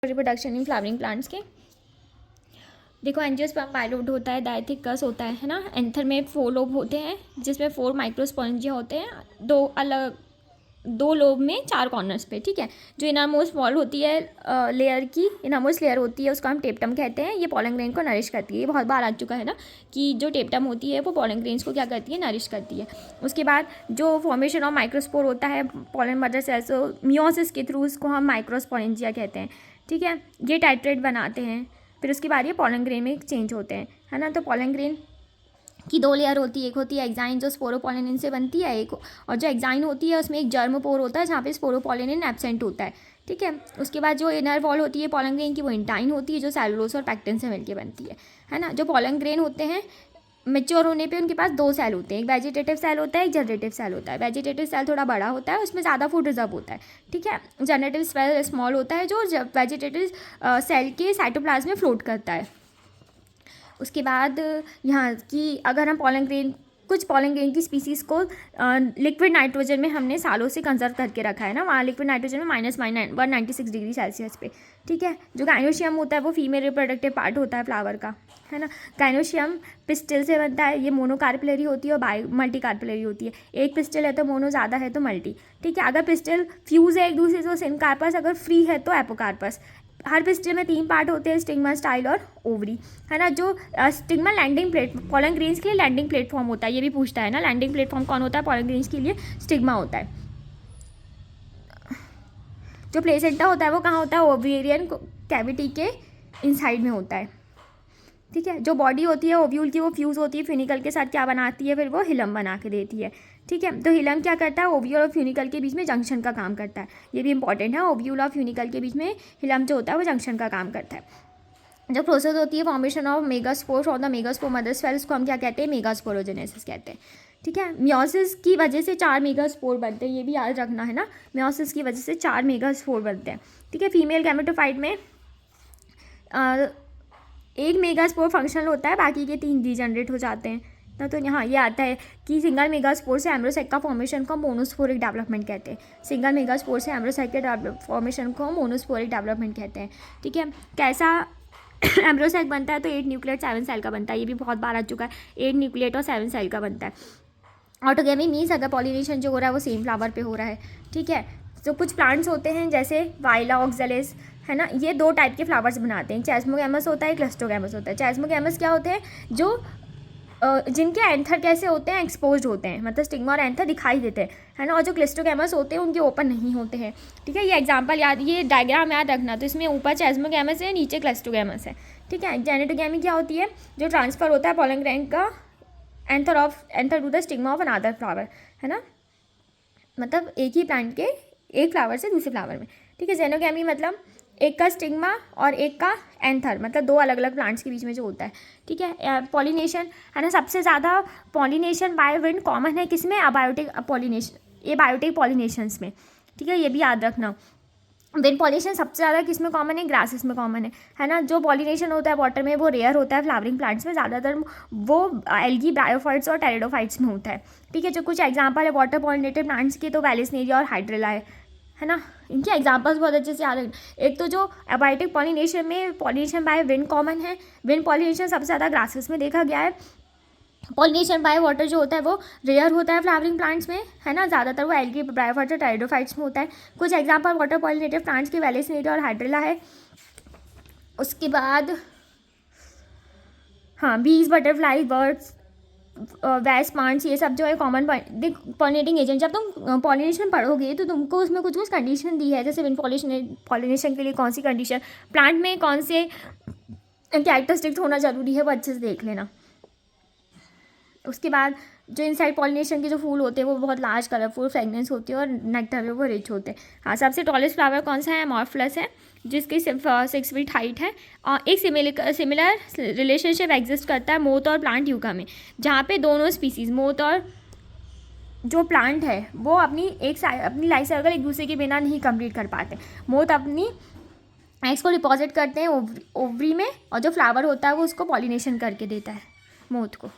Reproduction in flowering plants के। देखो angiosperm bilobe होता है, डायथिकस होता है ना। एंथर में 4 लोब होते हैं जिसमें 4 माइक्रोस्पोरेंजिया होते हैं, दो लोब में 4 कॉर्नर्स पे। ठीक है, जो इनरमोस्ट वॉल होती है लेयर की, इनरमोस्ट लेयर होती है उसको हम टेप्टम कहते हैं। ये पॉलन ग्रेन को नरिश करती है। ये बहुत बार आ चुका है ना कि जो टेप्टम होती है वो पॉलन ग्रेन्स को क्या करती है, नरिश करती है। उसके बाद जो फॉर्मेशन ऑफ माइक्रोस्पोर होता है पॉलन मदर सेल्स, मियोसिस के थ्रू उसको हम माइक्रोस्पोरेंजिया कहते हैं। ठीक है, ये टाइट्रेट बनाते हैं। फिर उसके बाद ये पॉलन ग्रेन में चेंज होते हैं, है ना। तो पॉलन ग्रेन की 2 लेयर होती है। एक होती है एक्साइन जो स्पोरोपोलिनिन से बनती है, एक और जो एक्साइन होती है उसमें एक जर्मोपोर होता है जहाँ पे स्पोरोपोलिनिन एब्सेंट होता है। ठीक है, उसके बाद जो इनर वॉल होती है पॉलन ग्रेन की वो इंटाइन होती है जो सेलुलोज और पैक्टिन से मिलकर बनती है ना। जो पॉलन ग्रेन होते हैं मेच्योर होने पे उनके पास 2 सेल होते हैं, एक वेजिटेटिव सेल होता है, एक जनरेटिव सेल होता है। वेजिटेटिव सेल थोड़ा बड़ा होता है, उसमें ज़्यादा फूड रिजर्व होता है। ठीक है, जनरेटिव सेल स्मॉल होता है जो वेजिटेटिव सेल के साइटोप्लाज्म में फ्लोट करता है। उसके बाद यहाँ की अगर हम कुछ पॉलन ग्रेन की स्पीसीज़ को लिक्विड नाइट्रोजन में हमने सालों से कंजर्व करके रखा है ना, वहाँ लिक्विड नाइट्रोजन में -196 डिग्री सेल्सियस पे। ठीक है, जो गाइनोशियम होता है वो फीमेल रिप्रोडक्टिव पार्ट होता है फ्लावर का, है ना। गाइनोशियम पिस्टिल से बनता है। ये मोनोकार्पिलरी होती है और मल्टी कार्पिलरी होती है। एक पिस्टिल है तो मोनो, ज़्यादा है तो मल्टी। ठीक है, अगर पिस्टिल फ्यूज़ है एक दूसरे से तो सिनकार्पस, अगर फ्री है तो एपोकार्पस। हर पिस्टिल में 3 पार्ट होते हैं, स्टिग्मा, स्टाइल और ओवरी, है ना। जो stigma landing plate pollen grains के लिए लैंडिंग प्लेटफॉर्म होता है, ये भी पूछता है ना। लैंडिंग प्लेटफॉर्म कौन होता है पॉलन ग्रेन्स के लिए? स्टिग्मा होता है। जो प्लेसेंटा होता है वो कहाँ होता है? ओवेरियन कैविटी के इनसाइड में होता है। ठीक है, जो बॉडी होती है ओव्यूल की वो फ्यूज़ होती है फ्यूनिकल के साथ, क्या बनाती है फिर वो हिलम बना के देती है। ठीक है, तो हिलम क्या करता है? ओव्यूल और फ्यूनिकल के बीच में जंक्शन का काम करता है। ये भी इंपॉर्टेंट है, ओव्यूल और फ्यूनिकल के बीच में हिलम जो होता है वो जंक्शन का काम करता है। जो प्रोसेस होती है formation of megaspore from the megaspore mother cells को हम क्या कहते हैं? मेगास्पोरोजेनेसिस कहते हैं। ठीक है, मियोसिस की वजह से 4 मेगास्पोर बनते हैं, ये भी याद रखना है ना। मियोसिस की वजह से 4 मेगास्पोर बनते हैं। ठीक है, फीमेल गैमेटोफाइट में एक मेगास्पोर फंक्शनल होता है, बाकी के 3 डीजनरेट हो जाते हैं ना। तो यहाँ ये आता है कि सिंगल मेगास्पोर से एम्ब्रोसाइक का फॉर्मेशन को मोनोस्पोरिक डेवलपमेंट कहते हैं। सिंगल मेगास्पोर से एम्ब्रोसाइक के फॉर्मेशन को मोनोस्पोरिक डेवलपमेंट कहते हैं। ठीक है, कैसा एम्ब्रोसाइक बनता है? तो 8 न्यूक्लिएट 7 सेल का बनता है। ये भी बहुत बार आ चुका है, 8 न्यूक्लिएट और 7 सेल का बनता है। ऑटोगेमी मीन्स अगर पॉलिनेशन जो हो रहा है वो सेम फ्लावर पे हो रहा है। ठीक है, तो कुछ प्लांट्स होते हैं जैसे वाइला ऑक्जेलिस, है ना, ये 2 टाइप के फ्लावर्स बनाते हैं। चैस्मोगैमस होता है, क्लस्टोगैमस होता है। चैस्मोगैमस क्या होते हैं? जो जिनके एंथर कैसे होते हैं? एक्सपोज्ड होते हैं, मतलब स्टिग्मा और एंथर दिखाई देते हैं, है ना। और जो क्लिस्टोगैमस होते हैं उनके ओपन नहीं होते हैं। ठीक है, ये एग्जांपल याद, ये डायग्राम याद रखना। तो इसमें ऊपर चैस्मोगैमस है, नीचे क्लिस्टोगैमस है। ठीक है, जेनेटोगैमी क्या होती है? जो ट्रांसफ़र होता है पॉलन ग्रेन का anther to the stigma of another flower, है ना, मतलब एक ही प्लांट के एक फ्लावर से दूसरे फ्लावर में। ठीक है, जेनोगैमी मतलब एक का स्टिग्मा और एक का एंथर, मतलब 2 अलग अलग प्लांट्स के बीच में जो होता है। ठीक है, पॉलिनेशन, है ना, सबसे ज़्यादा पॉलिनेशन बाय विंड कॉमन है किसमें? अबायोटिक पॉलिनेशन, ये बायोटिक पॉलिनेशंस में। ठीक है, ये भी याद रखना। विंड पॉलिनेशन सबसे ज़्यादा किस में कॉमन है? ग्रासेस में कॉमन है ना। जो पॉलिनेशन होता है वाटर में वो रेयर होता है, फ्लावरिंग प्लांट्स में ज़्यादातर वो एल्गी, ब्रायोफाइट्स और टेरिडोफाइट्स में होता है। ठीक है, जो कुछ एग्जांपल है वाटर पॉलिनेटेड प्लांट्स के तो वेलिसनेरिया और हाइड्रेला है ना। इनके एग्जांपल्स बहुत अच्छे से याद रखें। एक तो जो अबायोटिक पॉलिनेशन में पॉलिनेशन बाय विंड कॉमन है, विंड पॉलिनेशन सबसे ज़्यादा ग्रासेस में देखा गया है। पॉलिनेशन बाय वाटर जो होता है वो रेयर होता है फ्लावरिंग प्लांट्स में, है ना, ज़्यादातर वो एल्गी, ब्रायोफाइट्स और टेरिडोफाइट्स में होता है। कुछ एग्जांपल वाटर पॉलिनेटेड प्लांट्स के वेलिसनेरिया और हाइड्रेला है। उसके बाद हाँ, बीज, बटरफ्लाई, बर्ड्स, वेस्ट प्लांट्स, ये सब जो है कॉमन पॉलिनेटिंग एजेंट। जब तुम पॉलिनेशन पढ़ोगे तो तुमको उसमें कुछ कुछ कंडीशन दी है, जैसे विंड पॉलिनेशन के लिए कौन सी कंडीशन, प्लांट में कौन से कैरेक्टरिस्टिक्स होना जरूरी है, वो अच्छे से देख लेना। उसके बाद जो इनसाइड पॉलिनेशन के जो फूल होते हैं वो बहुत लार्ज, कलरफुल, फ्रेगनेंस होती है और नेक्टर में वो रिच होते हैं। हाँ, सबसे टॉलेस्ट फ्लावर कौन सा है? अमॉर्फलस है, जिसकी 6 फीट हाइट है। और एक सिमिलर रिलेशनशिप एग्जिस्ट करता है मोथ और प्लांट यूका में, जहाँ पे दोनों स्पीसीज़, मोथ और जो प्लांट है वो अपनी लाइफ साइकिल एक दूसरे के बिना नहीं कंप्लीट कर पाते। मोथ अपनी एग्स को डिपॉजिट करते हैं ओवरी में, और जो फ्लावर होता है वो उसको पॉलिनेशन करके देता है मोथ को।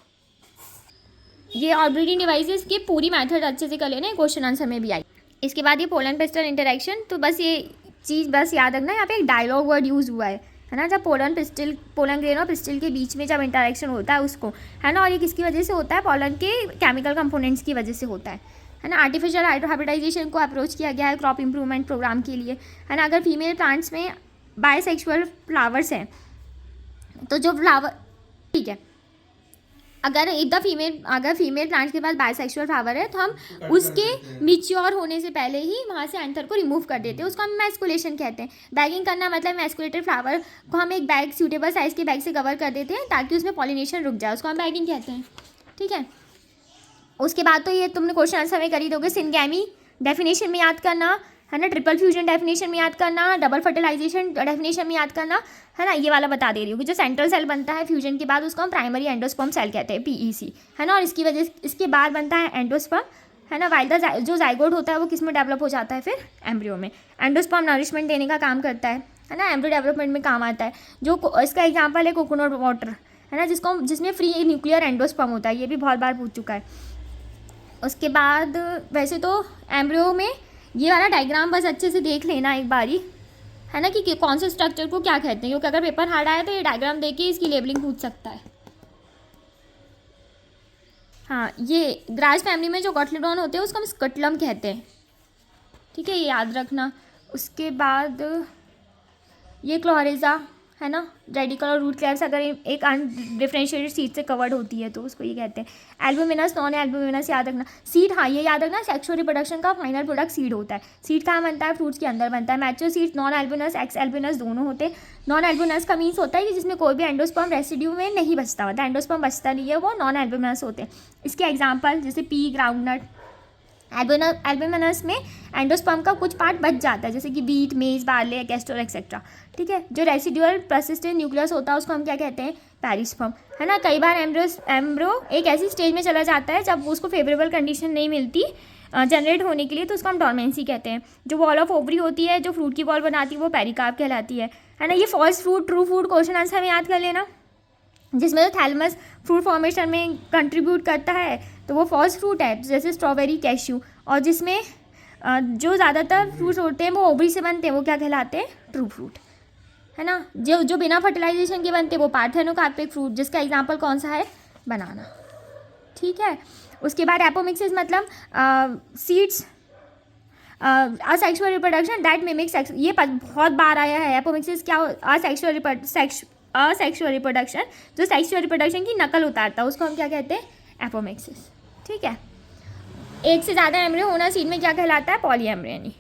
ये और ब्रीडिंग डिवाइसेस की पूरी मेथड अच्छे से कर लेना, क्वेश्चन आंसर में भी आई। इसके बाद ये पोलन पेस्टल इंटरेक्शन, तो बस ये चीज़ बस याद रखना, यहाँ पे एक डायलॉग वर्ड यूज़ हुआ है ना, जब पोलन ग्रेन और पिस्टल के बीच में जब इंटरेक्शन होता है उसको, है ना, और ये किसकी वजह से होता है, पोलन के केमिकल कंपोनेंट्स की वजह से होता है ना। आर्टिफिशियल हाइब्रिडाइजेशन को अप्रोच किया गया है क्रॉप इंप्रूवमेंट प्रोग्राम के लिए, है ना। अगर फीमेल प्लांट्स में बायसेक्सुअल फ्लावर्स हैं तो जो फ्लावर, ठीक है, अगर फीमेल प्लांट के पास बायसेक्सुअल फ्लावर है तो हम उसके मिच्योर होने से पहले ही वहाँ से एंथर को रिमूव कर देते हैं, उसको हम मैस्कुलेशन कहते हैं। बैगिंग करना मतलब मैस्कुलेटेड फ्लावर को हम एक बैग, सूटेबल साइज़ के बैग से कवर कर देते हैं ताकि उसमें पॉलिनेशन रुक जाए, उसको हम बैगिंग कहते हैं, ठीक है। उसके बाद तो ये तुमने क्वेश्चन आंसर में कर ही दोगे। सिंगैमी डेफिनेशन में याद करना, है ना, ट्रिपल फ्यूजन डेफिनेशन में याद करना, डबल फर्टिलाइजेशन डेफिनेशन में याद करना, है ना। ये वाला बता दे रही हूँ कि जो सेंट्रल सेल बनता है फ्यूजन के बाद उसको हम प्राइमरी एंडोस्पर्म सेल कहते हैं, PEC, है ना। और इसके बाद बनता है एंडोस्पर्म, है ना। वाइल जो जाइगोट होता है वो किस में डेवलप हो जाता है, फिर एम्ब्रियो में। एंडोस्पर्म नरिशमेंट देने का काम करता है ना, एम्ब्रियो डेवलपमेंट में काम आता है। जो इसका एग्जाम्पल है कोकोनट वाटर, है ना, जिसमें फ्री न्यूक्लियर एंडोस्पर्म होता है, ये भी बहुत बार पूछ चुका है। उसके बाद वैसे तो एम्ब्रियो में ये वाला डायग्राम बस अच्छे से देख लेना एक बारी, है ना, कि कौन से स्ट्रक्चर को क्या कहते हैं, क्योंकि अगर पेपर हार्ड आया तो ये डायग्राम देख के इसकी लेबलिंग पूछ सकता है। हाँ, ये ग्रास फैमिली में जो कॉटलेडॉन होते हैं उसको हम स्कटलम कहते हैं, ठीक है, ये याद रखना। उसके बाद ये क्लोरेजा, है ना, रेडिकल और रूट क्लैप्स अगर एक अनडिफरेंशिएटेड सीड से कवर्ड होती है तो उसको ये कहते हैं। एल्बुमिनस, नॉन एल्बुमिनस याद रखना। सीड, हाँ ये याद रखना, सेक्सुअल रिप्रोडक्शन का फाइनल प्रोडक्ट सीड होता है। सीड कहाँ बनता है, फ्रूट्स के अंदर बनता है। Mature seeds non albuminous, x albuminous दोनों होते हैं। नॉन एल्बुमिनस का मीन्स होता है कि जिसमें कोई भी एंडोस्पर्म रेसिड्यू में नहीं बचता, मतलब एंडोस्पर्म बचता नहीं है, वो नॉन एल्बुमिनस होते हैं। इसके एग्जाम्पल जैसे पी, ग्राउंडनट। एल्बुमिनस में एंडोस्पर्म का कुछ पार्ट बच जाता है, जैसे कि बीट, मेज, बार्ले, कैस्टर एक्सेट्रा, ठीक है। जो रेसिडुअल परसिस्टेंट न्यूक्लियस होता है उसको हम क्या कहते हैं, पेरिस्पर्म, है ना। कई बार एम्ब्रो एक ऐसी स्टेज में चला जाता है जब उसको फेवरेबल कंडीशन नहीं मिलती जनरेट होने के लिए, तो उसको हम डॉर्मेंसी कहते हैं। जो वॉल ऑफ ओवरी होती है, जो फ्रूट की वॉल बनाती है, वो पेरिकार्प कहलाती है ना। ये false fruit, true fruit question answer में याद कर लेना। जिसमें जो थैलमस फ्रूट फॉर्मेशन में कंट्रीब्यूट करता है तो वो फॉल्स फ्रूट है, जैसे स्ट्रॉबेरी, कैश्यू। और जिसमें जो ज़्यादातर फ्रूट्स होते हैं वो ओवरी से बनते हैं, वो क्या कहलाते हैं, ट्रू फ्रूट, है ना। जो बिना फर्टिलाइजेशन के बनते हैं वो पार्थेनोकार्पिक फ्रूट, जिसका एग्जांपल कौन सा है, बनाना, ठीक है। उसके बाद एपोमिक्सिस मतलब seeds asexual reproduction that mimics, ये बहुत बार आया है। एपोमिक्सिस क्या, असेक्सुअल रिप्रोडक्शन, जो सेक्सुअल रिप्रोडक्शन की नकल उतारता है उसको हम क्या कहते हैं, एपोमिक्सिस, ठीक है। एक से ज़्यादा एम्ब्रियो होना सीड में क्या कहलाता है, पॉलीएम्ब्रियनी।